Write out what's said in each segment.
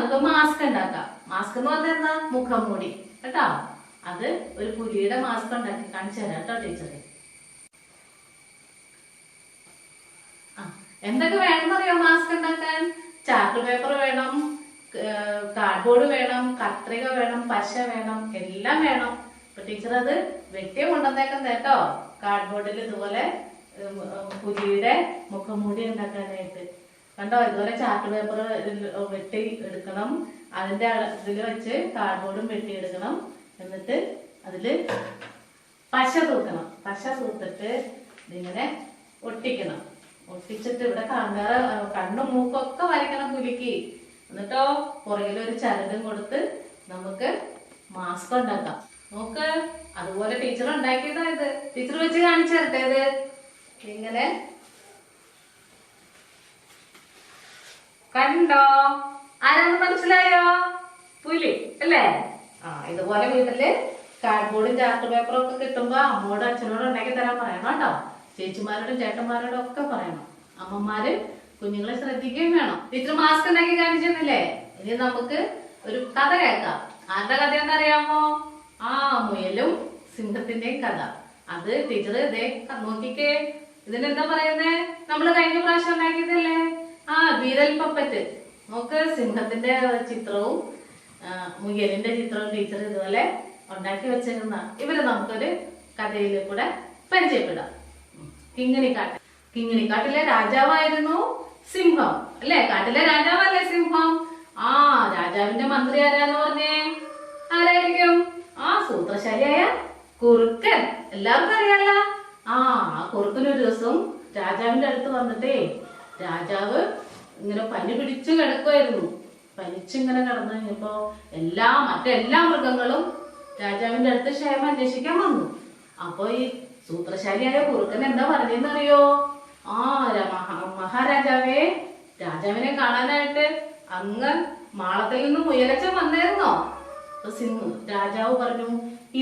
നമുക്ക് മാസ്ക് ഉണ്ടാക്കാം. മാസ്ക് എന്ന് പറഞ്ഞാൽ എന്താ? മുഖം മൂടി കേട്ടോ. അത് ഒരു പുലിയുടെ മാസ്ക് ഉണ്ടാക്കി കാണിച്ചു തരാം കേട്ടോ ടീച്ചറെ. എന്തൊക്കെ വേണമെന്നറിയോ മാസ്ക് ഉണ്ടാക്കാൻ? ചാർട്ട് പേപ്പർ വേണം, കാർഡ്ബോർഡ് വേണം, കത്രിക വേണം, പശ വേണം, എല്ലാം വേണം. അപ്പൊ ടീച്ചർ അത് വെട്ടി കൊണ്ടുവന്നേക്കാം കേട്ടോ. കാർഡ്ബോർഡിൽ ഇതുപോലെ പുലിയുടെ മുഖംമൂടി ഉണ്ടാക്കാനായിട്ട് കണ്ടോ. ഇതുപോലെ ചാർട്ട് പേപ്പർ വെട്ടി എടുക്കണം. അതിന്റെ ഇതിൽ വെച്ച് കാർഡ്ബോർഡും വെട്ടി എടുക്കണം. എന്നിട്ട് അതില് പശ തൂക്കണം. പശ തൂത്തിട്ട് ഇതിങ്ങനെ ഒട്ടിക്കണം. ഒട്ടിച്ചിട്ട് ഇവിടെ കണ്ണും മൂക്കൊക്കെ വരയ്ക്കണം പുലിക്ക്. എന്നിട്ടോ പുറകിലൊരു ചരടും കൊടുത്ത് നമുക്ക് മാസ്ക് ഉണ്ടാക്കാം. നോക്ക്, അതുപോലെ ടീച്ചർ ഉണ്ടാക്കിയതാ ഇത്. ടീച്ചർ വെച്ച് കാണിച്ചു തരട്ടെ. ഇത് ഇങ്ങനെ കണ്ടോ? ആരാന്ന് മനസ്സിലായോ? പുലി അല്ലേ? ഇതുപോലെ വീട്ടില് കാർഡ്ബോർഡും ചാർട്ട് പേപ്പറും ഒക്കെ കിട്ടുമ്പോ അമ്മോടും അച്ഛനോടും ഉണ്ടാക്കി തരാൻ പറയണം കേട്ടോ. ചേച്ചിമാരോടും ചേട്ടന്മാരോടും ഒക്കെ പറയണം. അമ്മമാര് കുഞ്ഞുങ്ങളെ ശ്രദ്ധിക്കുകയും വേണം. ടീച്ചർ മാസ്ക് ഉണ്ടാക്കി കാണിച്ചിരുന്നില്ലേ? ഇനി നമുക്ക് ഒരു കഥ കേൾക്കാം. ആരുടെ കഥയെന്ന് അറിയാമോ? മുയലും സിംഹത്തിന്റെയും കഥ. അത് ടീച്ചർ ഇതേ നോക്കിക്കേ. ഇതിനെന്താ പറയുന്നേ? നമ്മള് കഴിഞ്ഞ പ്രാവശ്യം ഉണ്ടാക്കിയതല്ലേ? വീരൽ പപ്പറ്റ്. നോക്ക്, സിംഹത്തിന്റെ ചിത്രവും മുയലിന്റെ ചിത്രവും ടീച്ചർ ഇതുപോലെ ഉണ്ടാക്കി വെച്ചിരുന്ന. ഇവര് നമുക്കൊരു കഥയിൽ കൂടെ പരിചയപ്പെടാം. കിങ്ങിണിക്കാട്ടിലെ രാജാവായിരുന്നു സിംഹം അല്ലെ? കാട്ടിലെ രാജാവല്ലേ സിംഹം? രാജാവിന്റെ മന്ത്രി ആരാന്ന് പറഞ്ഞേ? ആരായിരിക്കും? സൂത്രശാലിയായ കുറുക്കൻ. എല്ലാവർക്കും അറിയാലോ. ആ കുറുക്കൻ ഒരു ദിവസം രാജാവിന്റെ അടുത്ത് വന്നിട്ടേ, രാജാവ് ഇങ്ങനെ പനി പിടിച്ചു കിടക്കുമായിരുന്നു. പനിച്ചിങ്ങനെ കിടന്നു കഴിഞ്ഞപ്പോ മറ്റെല്ലാ മൃഗങ്ങളും രാജാവിന്റെ അടുത്ത് ക്ഷേമം അന്വേഷിക്കാൻ വന്നു. അപ്പൊ ഈ സൂത്രശാലിയായ കുറുക്കൻ എന്താ പറഞ്ഞെന്നറിയോ? മഹാരാജാവേ, രാജാവിനെ കാണാനായിട്ട് അങ്ങ് മാളത്തിൽ നിന്ന് മുയലച്ചൻ വന്നായിരുന്നോ? രാജാവ് പറഞ്ഞു,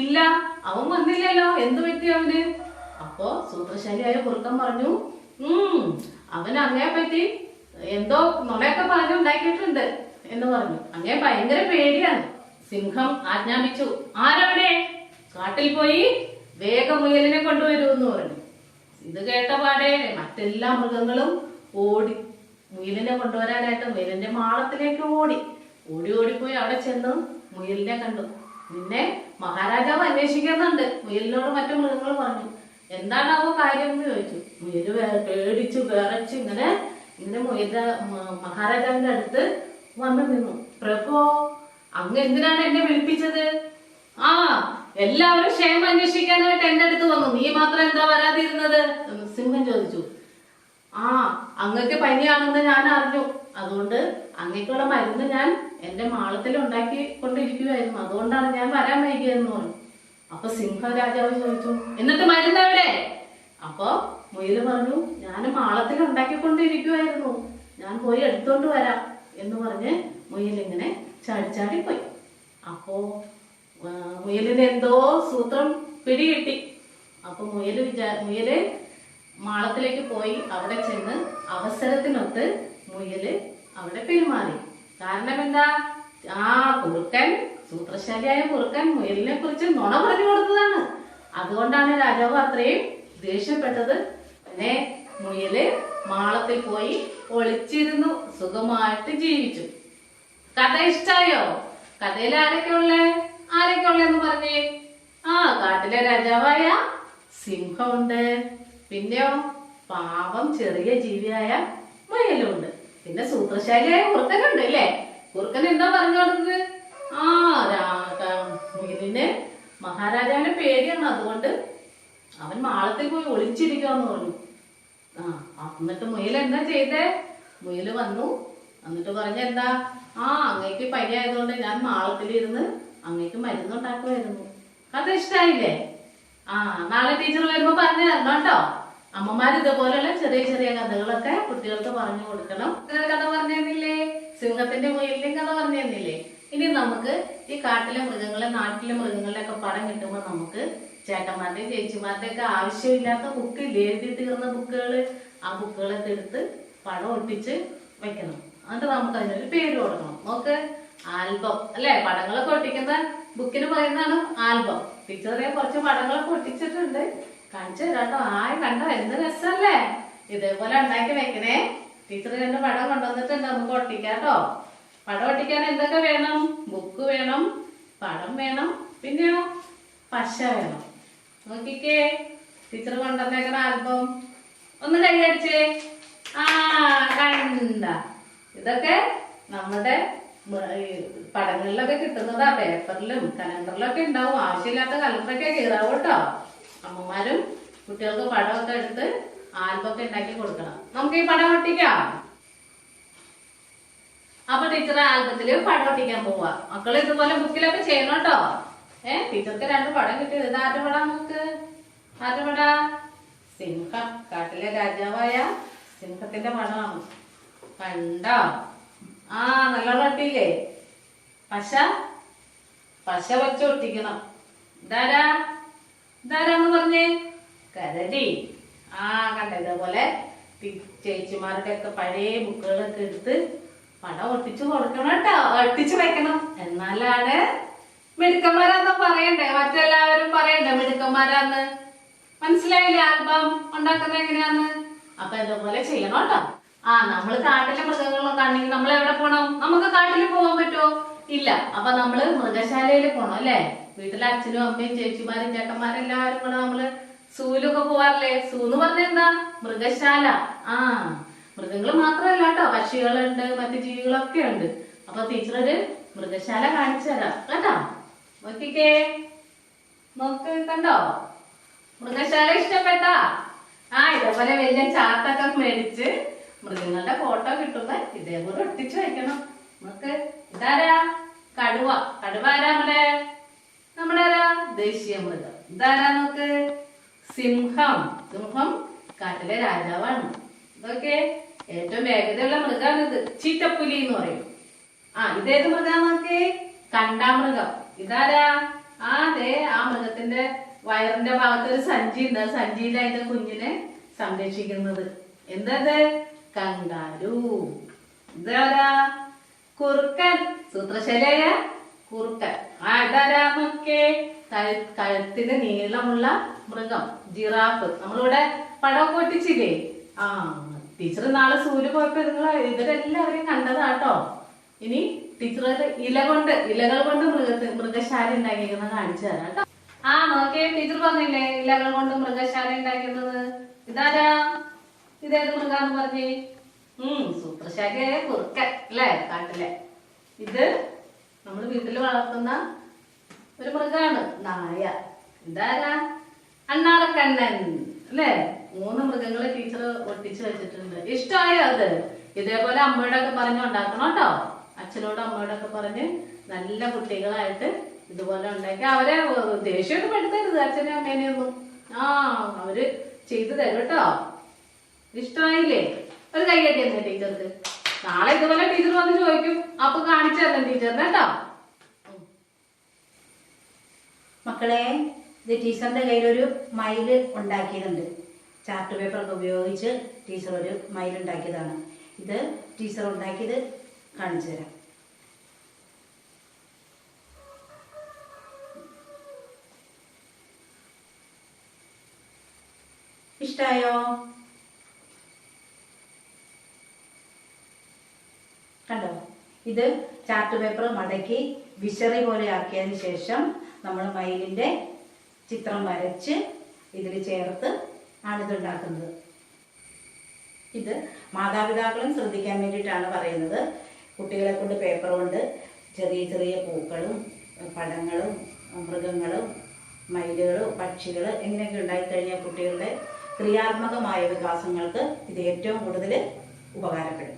ഇല്ല, അവൻ വന്നില്ലല്ലോ. എന്തു പറ്റി അവന്? അപ്പൊ സൂത്രശാലിയായ കുറുക്കൻ പറഞ്ഞു, അവൻ അങ്ങയെ പറ്റി എന്തോ നുണയൊക്കെ പറഞ്ഞുണ്ടാക്കിയിട്ടുണ്ട് എന്ന് പറഞ്ഞു. അങ്ങേ ഭയങ്കര പേടിയാണ്. സിംഹം ആജ്ഞാപിച്ചു, ആരവിടെ? കാട്ടിൽ പോയി വേഗം മുയലിനെ കൊണ്ടുവരൂ എന്ന് പറഞ്ഞു. ഇത് കേട്ട പാടെ മറ്റെല്ലാ മൃഗങ്ങളും ഓടി മുയലിനെ കൊണ്ടുവരാനായിട്ട് മുയലിന്റെ മാളത്തിലേക്ക് ഓടിപ്പോയി അവിടെ ചെന്ന് മുയലിനെ കണ്ടു. പിന്നെ മഹാരാജാവ് അന്വേഷിക്കുന്നുണ്ട്. മുയലിനോട് മറ്റു മൃഗങ്ങൾ പറഞ്ഞു, എന്താണാവോ കാര്യം എന്ന് ചോദിച്ചു. മുയല് പേടിച്ചു വിറച്ച് ഇങ്ങനെ മുയലിന്റെ മഹാരാജാവിന്റെ അടുത്ത് വന്നു നിന്നു. പ്രഭോ, അങ്ങ് എന്തിനാണ് എന്നെ വിളിപ്പിച്ചത്? എല്ലാവരും ക്ഷേമം അന്വേഷിക്കാനായിട്ട് എന്റെ അടുത്ത് വന്നു, നീ മാത്രം എന്താ വരാതിരുന്നത്? സിംഹം ചോദിച്ചു. അങ്ങക്ക് പനിയാണെന്ന് ഞാൻ അറിഞ്ഞു. അതുകൊണ്ട് അങ്ങക്കുള്ള മരുന്ന് ഞാൻ എന്റെ മാളത്തിൽ ഉണ്ടാക്കിക്കൊണ്ടിരിക്കുകയായിരുന്നു. അതുകൊണ്ടാണ് ഞാൻ വരാൻ വൈകിയെന്ന് പറഞ്ഞു. അപ്പൊ സിംഹ രാജാവ് ചോദിച്ചു, എന്നിട്ട് മരുന്ന് എവിടെ? അപ്പൊ മുയല് പറഞ്ഞു, ഞാൻ മാളത്തിൽ ഉണ്ടാക്കിക്കൊണ്ടിരിക്കുകയായിരുന്നു, ഞാൻ പോയി എടുത്തോണ്ട് വരാം എന്ന് പറഞ്ഞ് മുയലിങ്ങനെ ചാടി പോയി. അപ്പോ മുയലിന് എന്തോ സൂത്രം പിടികിട്ടി. അപ്പൊ മുയല് മാളത്തിലേക്ക് പോയി. അവിടെ ചെന്ന് അവസരത്തിനൊത്ത് മുയല് അവിടെ പെരുമാറി. കാരണം എന്താ? സൂത്രശാലിയായ കുറുക്കൻ മുയലിനെ കുറിച്ച് നുണ പറഞ്ഞു കൊടുത്തതാണ്. അതുകൊണ്ടാണ് രാജാവ് അത്രയും ദേഷ്യപ്പെട്ടത്. പിന്നെ മുയല് മാളത്തിൽ പോയി ഒളിച്ചിരുന്നു, സുഖമായിട്ട് ജീവിച്ചു. കഥ ഇഷ്ടായോ? കഥയിൽ ആരൊക്കെ ഉള്ളെന്ന് പറഞ്ഞേ? കാട്ടിലെ രാജാവായ സിംഹമുണ്ട്. പിന്നെയോ പാവം ചെറിയ ജീവിയായ മുയലുണ്ട്. പിന്നെ സൂത്രശാലിയായ കുറുക്കനുണ്ട് അല്ലേ? കുറുക്കൻ എന്താ പറഞ്ഞു കൊടുത്തത്? മുയലിന് മഹാരാജാവിന്റെ പേടിയാണ്, അതുകൊണ്ട് അവൻ മാളത്തിൽ പോയി ഒളിച്ചിരിക്കാന്ന് പറഞ്ഞു. എന്നിട്ട് മുയൽ എന്താ ചെയ്തേ? മുയല് വന്നു. എന്നിട്ട് പറഞ്ഞ എന്താ? അങ്ങേക്ക് പനി ആയതുകൊണ്ട് ഞാൻ മാളത്തിലിരുന്ന് അങ്ങേക്ക് മരുന്നുണ്ടാക്കുമായിരുന്നു. കഥ ഇഷ്ടായില്ലേ? നാളെ ടീച്ചർ വരുമ്പോ പറഞ്ഞു തരണം കേട്ടോ. അമ്മമാർ ഇതുപോലെയുള്ള ചെറിയ ചെറിയ കഥകളൊക്കെ കുട്ടികൾക്ക് പറഞ്ഞു കൊടുക്കണം. കഥ പറഞ്ഞു തന്നില്ലേ? സിംഹത്തിന്റെ മുയലിന്റെയും കഥ പറഞ്ഞു തന്നില്ലേ? ഇനി നമുക്ക് ഈ കാട്ടിലെ മൃഗങ്ങളെ നാട്ടിലെ മൃഗങ്ങളുടെ ഒക്കെ പടം കിട്ടുമ്പോൾ നമുക്ക് ചേട്ടന്മാരുടെയും ചേച്ചിമാരുടെയും ഒക്കെ ആവശ്യമില്ലാത്ത ബുക്കില്ലേ, എഴുതി തീർന്ന ബുക്കുകള്, ആ ബുക്കുകളൊക്കെ എടുത്ത് പടം ഒട്ടിച്ച് വെക്കണം. എന്നിട്ട് നമുക്ക് അതിനൊരു പേര് കൊടുക്കണം. നോക്ക്, ആൽബം അല്ലെ? പടങ്ങളൊക്കെ ഒട്ടിക്കുന്ന ബുക്കിന് പറയുന്നതാണ് ആൽബം. ടീച്ചറെ കുറച്ച് പടങ്ങളൊക്കെ ഒട്ടിച്ചിട്ടുണ്ട്, കാണിച്ചു തരാട്ടോ. കണ്ടോ, എന്ത് രസമല്ലേ? ഇതേപോലെ ഉണ്ടാക്കി വെക്കണേ. ടീച്ചർ 2 പടം കൊണ്ടുവന്നിട്ടുണ്ട്, നമുക്ക് ഒട്ടിക്കാട്ടോ. പടം ഒട്ടിക്കാൻ എന്തൊക്കെ വേണം? ബുക്ക് വേണം, പടം വേണം, പിന്നെയോ പശ വേണം. നോക്കിക്കേ, ടീച്ചർ കൊണ്ടുവന്നേക്കണ ആൽബം. ഒന്ന് കൈയടിച്ചേ. കണ്ട, ഇതൊക്കെ നമ്മുടെ പടങ്ങളിലൊക്കെ കിട്ടുന്നതാ. പേപ്പറിലും കലണ്ടറിലൊക്കെ ഉണ്ടാവും. ആവശ്യമില്ലാത്ത കലണ്ടറൊക്കെ കീറാവും കേട്ടോ. അമ്മമാരും കുട്ടികൾക്ക് പടമൊക്കെ എടുത്ത് ആൽബമൊക്കെ ഉണ്ടാക്കി കൊടുക്കണം. നമുക്ക് ഈ പടം ഒട്ടിക്കാം. അപ്പൊ ടീച്ചർ ആൽബത്തില് പടം ഒട്ടിക്കാൻ പോവാ. മക്കള് ഇതുപോലെ ബുക്കിലൊക്കെ ചെയ്യണം കേട്ടോ. ടീച്ചർക്ക് 2 പടം കിട്ടിയത്. ഇത് ആരുടെ പടാ? നമുക്ക് ആരുടെ പടാ? സിംഹം. കാട്ടിലെ രാജാവായ സിംഹത്തിന്റെ പടമാണ്. കണ്ടോ? നല്ലോണം ഒട്ടിയില്ലേ? പശ വെച്ച് ഒട്ടിക്കണം. ഇതാരാന്ന് പറഞ്ഞേ? കരടി. കണ്ട, ഇതേപോലെ ചേച്ചിമാരുടെ ഒക്കെ പഴയ ബുക്കുകളൊക്കെ എടുത്ത് പടം ഒട്ടിച്ചു കൊടുക്കണം കേട്ടോ. ഒട്ടിച്ചു വെക്കണം. എന്നാലാണ് മിടുക്കന്മാരാന്ന് പറയണ്ടേ. മറ്റെല്ലാവരും പറയണ്ടേ മിടുക്കന്മാരാന്ന്. മനസ്സിലായില്ലേ ആൽബം ഉണ്ടാക്കുന്നത് എങ്ങനെയാന്ന്? അപ്പൊ ഇതേപോലെ ചെയ്യണം കേട്ടോ. നമ്മള് കാട്ടിലെ മൃഗങ്ങളൊക്കെ ആണെങ്കിൽ നമ്മൾ എവിടെ പോണം? നമുക്ക് കാട്ടിൽ പോകാൻ പറ്റുമോ? ഇല്ല. അപ്പൊ നമ്മള് മൃഗശാലയിൽ പോണം അല്ലേ? വീട്ടിലെ അച്ഛനും അമ്മയും ചേച്ചിമാരും ചേട്ടന്മാരും എല്ലാവരും കൂടെ നമ്മള് സൂലൊക്കെ പോവാറില്ലേ? സൂ എന്ന് പറഞ്ഞ എന്താ? മൃഗശാല. മൃഗങ്ങൾ മാത്രമല്ല കേട്ടോ, പക്ഷികളുണ്ട്, മറ്റു ജീവികളൊക്കെ ഉണ്ട്. അപ്പൊ ടീച്ചറൊരു മൃഗശാല കാണിച്ചു തരാം കേട്ടോ. നോക്കിക്കേ, നോക്ക്, കണ്ടോ? മൃഗശാല ഇഷ്ടപ്പെട്ടാ? ഇതേപോലെ വലിയ ചാർട്ടൊക്കെ മേടിച്ച് മൃഗങ്ങളുടെ ഫോട്ടോ കിട്ടുമ്പോ ഇതേപോലെ ഒട്ടിച്ചു വെക്കണം. നമുക്ക് ഇതാരാ? കടുവ. കടുവ ആരാ? നമ്മുടെ ആരാ? ദേശീയ മൃഗം. ഇതാരാ? നോക്ക്, സിംഹം. സിംഹം കാട്ടിലെ രാജാവാണ്. ഇതൊക്കെ ഏറ്റവും വേഗതയുള്ള മൃഗമാണ് ഇത്. ചീറ്റപ്പുലി എന്ന് പറയും. ഇതേത് മൃഗം? നോക്ക്, കണ്ടാമൃഗം. ഇതാരാ? അതെ, ആ മൃഗത്തിന്റെ വയറിന്റെ ഭാഗത്ത് ഒരു സഞ്ചി ഉണ്ട്. സഞ്ചിയിലായിട്ട് കുഞ്ഞിനെ സംരക്ഷിക്കുന്നത്. എന്തത്? കങ്കാരു. ഇതാരാ? കുറുക്കൻ. സൂത്രശാലിയായ കുറുക്കൻ. ഇതാരാ? നോക്കേ, കഴുത്തിന് നീളമുള്ള മൃഗം, ജിറാഫ്. നമ്മളിവിടെ പടമൊക്കെ ഒട്ടിച്ചില്ലേ? ടീച്ചർ നാളെ സൂര്യ പോയപ്പോ ഇവരെല്ലാവരെയും കണ്ടതാട്ടോ. ഇനി ടീച്ചർ ഇലകൾ കൊണ്ട് മൃഗശാല ഉണ്ടാക്കിയിരിക്കുന്നത് കാണിച്ചു തരാം കേട്ടോ. നോക്കിയേ, ടീച്ചർ പറഞ്ഞില്ലേ ഇലകൾ കൊണ്ട് മൃഗശാല ഉണ്ടാക്കുന്നത്. ഇതാരാ? ഇതേത് മൃഗാന്ന് പറഞ്ഞേ? സൂത്രശാലിയായ കുറുക്കൻ അല്ലേ? കാട്ടിലെ. ഇത് നമ്മൾ വീട്ടിൽ വളർത്തുന്ന ഒരു മൃഗാണ്, നായ. ഇതാരാ? അണ്ണാറക്കണ്ണൻ അല്ലേ? 3 മൃഗങ്ങളെ ടീച്ചർ ഒട്ടിച്ചു വെച്ചിട്ടുണ്ട്. ഇഷ്ടമായോ അത്? ഇതേപോലെ അമ്മയോടൊക്കെ പറഞ്ഞ് ഉണ്ടാക്കണം കേട്ടോ. അച്ഛനോടും അമ്മയോടൊക്കെ പറഞ്ഞ് നല്ല കുട്ടികളായിട്ട് ഇതുപോലെ ഉണ്ടാക്കി അവരെ ദേഷ്യമൊക്കെ പെടുത്തരുത് അച്ഛനും അമ്മേനെയൊന്നും. അവര് ചെയ്തു തരും കേട്ടോ. ഇഷ്ടമായില്ലേ? ഒരു കൈയ്യടി തന്നെ ടീച്ചർക്ക്. നാളെ ഇതുപോലെ ടീച്ചർ വന്ന് ചോദിക്കും, അപ്പൊ കാണിച്ചു തരണം ടീച്ചറിന് കേട്ടോ. മക്കളെ, ഇത് ടീച്ചറിന്റെ കയ്യിലൊരു മയിൽ ഉണ്ടാക്കിയതുണ്ട്. ചാർട്ട് പേപ്പറൊക്കെ ഉപയോഗിച്ച് ടീച്ചർ ഒരു മയിൽ ഉണ്ടാക്കിയതാണ്. ഇത് ടീച്ചർ ഉണ്ടാക്കിയത് കാണിച്ചു തരാം. ഇഷ്ടായോ? കണ്ടോ? ഇത് ചാർട്ട് പേപ്പർ മടക്കി വിശറി പോലെ ആക്കിയതിന് ശേഷം നമ്മൾ മയിലിന്റെ ചിത്രം വരച്ച് ഇതിൽ ചേർത്ത് ആണിത് ഉണ്ടാക്കുന്നത്. ഇത് മാതാപിതാക്കളും ശ്രദ്ധിക്കാൻ വേണ്ടിയിട്ടാണ് പറയുന്നത്. കുട്ടികളെ കൊണ്ട് പേപ്പർ കൊണ്ട് ചെറിയ ചെറിയ പൂക്കളും പടങ്ങളും മൃഗങ്ങളും മയിലുകളും പക്ഷികൾ എങ്ങനെയൊക്കെ ഉണ്ടായിക്കഴിഞ്ഞാൽ കുട്ടികളുടെ ക്രിയാത്മകമായ വികാസങ്ങൾക്ക് ഇത് ഏറ്റവും കൂടുതൽ ഉപകാരപ്പെടും.